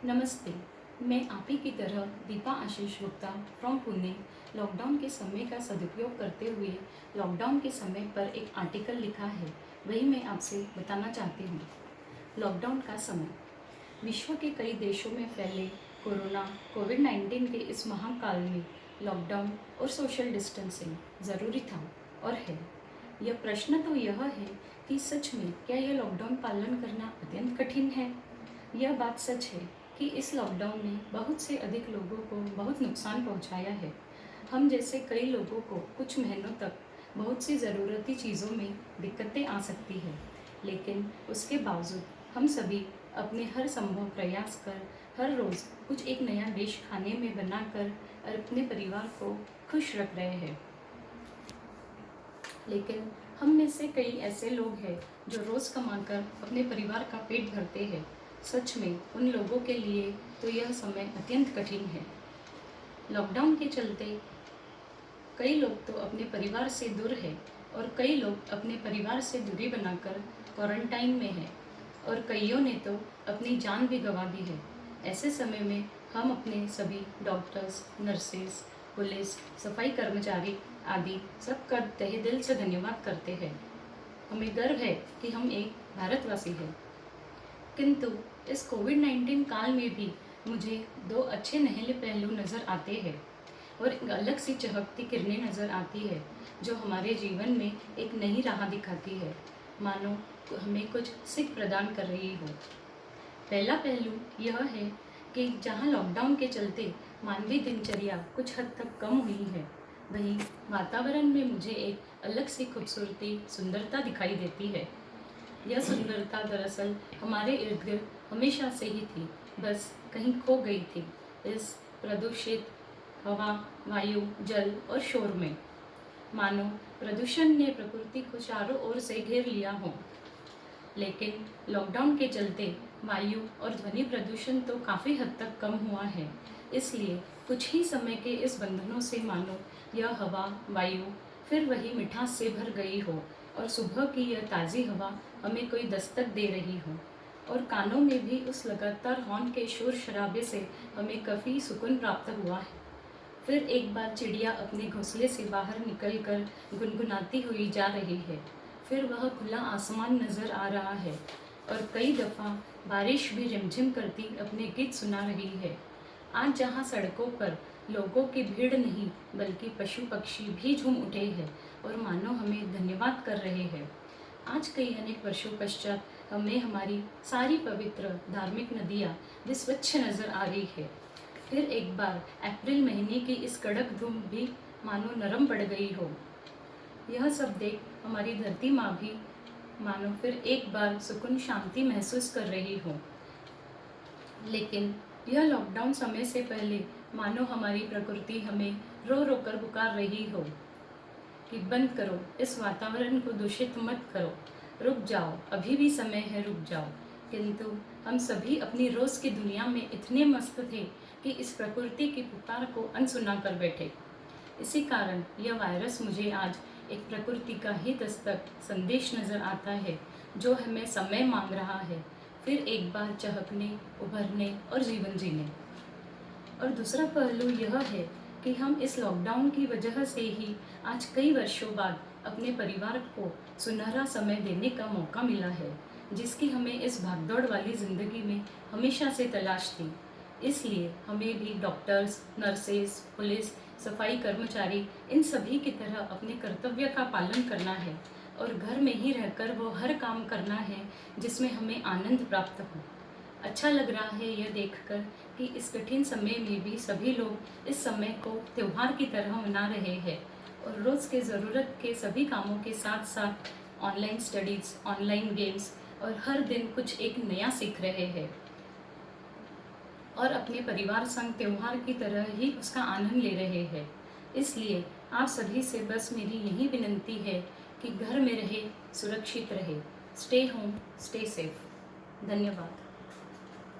नमस्ते। मैं आप ही की तरह दीपा आशीष गुप्ता फ्रॉम पुणे लॉकडाउन के समय का सदुपयोग करते हुए लॉकडाउन के समय पर एक आर्टिकल लिखा है, वही मैं आपसे बताना चाहती हूँ। लॉकडाउन का समय विश्व के कई देशों में फैले कोरोना कोविड-19 के इस महाकाल में लॉकडाउन और सोशल डिस्टेंसिंग ज़रूरी था और है। यह प्रश्न तो यह है कि सच में क्या यह लॉकडाउन पालन करना अत्यंत कठिन है। यह बात सच है कि इस लॉकडाउन ने बहुत से अधिक लोगों को बहुत नुकसान पहुंचाया है। हम जैसे कई लोगों को कुछ महीनों तक बहुत सी ज़रूरती चीज़ों में दिक्कतें आ सकती है, लेकिन उसके बावजूद हम सभी अपने हर संभव प्रयास कर हर रोज़ कुछ एक नया डिश खाने में बनाकर और अपने परिवार को खुश रख रहे हैं। लेकिन हम में से कई ऐसे लोग हैं जो रोज़ कमाकर अपने परिवार का पेट भरते हैं। सच में उन लोगों के लिए तो यह समय अत्यंत कठिन है। लॉकडाउन के चलते कई लोग तो अपने परिवार से दूर हैं और कई लोग अपने परिवार से दूरी बनाकर क्वारंटाइन में हैं और कईयों ने तो अपनी जान भी गंवा दी है। ऐसे समय में हम अपने सभी डॉक्टर्स, नर्सेस, पुलिस, सफाई कर्मचारी आदि सबका तहे दिल से धन्यवाद करते हैं। हमें गर्व है कि हम एक भारतवासी हैं। किंतु इस कोविड-19 काल में भी मुझे दो अच्छे नहले पहलू नज़र आते हैं और एक अलग सी चहकती किरणें नज़र आती है जो हमारे जीवन में एक नई राह दिखाती है, मानो हमें कुछ सीख प्रदान कर रही हो। पहला पहलू यह है कि जहाँ लॉकडाउन के चलते मानवीय दिनचर्या कुछ हद तक कम हुई है, वहीं वातावरण में मुझे एक अलग सी खूबसूरती, सुंदरता दिखाई देती है। यह सुंदरता दरअसल हमारे इर्द गिर्द हमेशा से ही थी, बस कहीं खो गई थी इस प्रदूषित हवा, वायु, जल और शोर में। मानो प्रदूषण ने प्रकृति को चारों ओर से घेर लिया हो। लेकिन लॉकडाउन के चलते वायु और ध्वनि प्रदूषण तो काफ़ी हद तक कम हुआ है। इसलिए कुछ ही समय के इस बंधनों से मानो यह हवा, वायु फिर वही मिठास से भर गई हो और सुबह की यह ताज़ी हवा हमें कोई दस्तक दे रही हो और कानों में भी उस लगातार हॉर्न के शोर शराबे से हमें काफ़ी सुकून प्राप्त हुआ है। फिर एक बार चिड़िया अपने घोंसले से बाहर निकलकर गुनगुनाती हुई जा रही है। फिर वह खुला आसमान नज़र आ रहा है और कई दफ़ा बारिश भी रिमझिम करती अपने गीत सुना रही है। आज जहाँ सड़कों पर लोगों की भीड़ नहीं बल्कि पशु पक्षी भी झूम उठे हैं और मानो हमें धन्यवाद कर रहे हैं। आज कई अनेक वर्षों पश्चात हमें हमारी सारी पवित्र धार्मिक नदियाँ भी स्वच्छ नज़र आ रही है। फिर एक बार अप्रैल महीने की इस कड़क धूप भी मानो नरम पड़ गई हो। यह सब देख हमारी धरती माँ भी मानो फिर एक बार सुकून शांति महसूस कर रही हो। लेकिन यह लॉकडाउन समय से पहले मानो हमारी प्रकृति हमें रो रो कर पुकार रही हो कि बंद करो, इस वातावरण को दूषित मत करो, रुक जाओ, अभी भी समय है, रुक जाओ। किंतु हम सभी अपनी रोज़ की दुनिया में इतने मस्त थे कि इस प्रकृति की पुकार को अनसुना कर बैठे। इसी कारण यह वायरस मुझे आज एक प्रकृति का ही दस्तक संदेश नज़र आता है जो हमें समय मांग रहा है, फिर एक बार चहकने, उभरने और जीवन जीने। और दूसरा पहलू यह है कि हम इस लॉकडाउन की वजह से ही आज कई वर्षों बाद अपने परिवार को सुनहरा समय देने का मौका मिला है, जिसकी हमें इस भागदौड़ वाली ज़िंदगी में हमेशा से तलाश थी। इसलिए हमें भी डॉक्टर्स, नर्सेस, पुलिस, सफाई कर्मचारी इन सभी की तरह अपने कर्तव्य का पालन करना है और घर में ही रहकर वो हर काम करना है जिसमें हमें आनंद प्राप्त हो। अच्छा लग रहा है यह देखकर कि इस कठिन समय में भी सभी लोग इस समय को त्योहार की तरह मना रहे हैं और रोज़ के ज़रूरत के सभी कामों के साथ साथ ऑनलाइन स्टडीज़, ऑनलाइन गेम्स और हर दिन कुछ एक नया सीख रहे हैं और अपने परिवार संग त्योहार की तरह ही उसका आनंद ले रहे हैं। इसलिए आप सभी से बस मेरी यही विनती है कि घर में रहे, सुरक्षित रहे। Stay home, stay safe. धन्यवाद।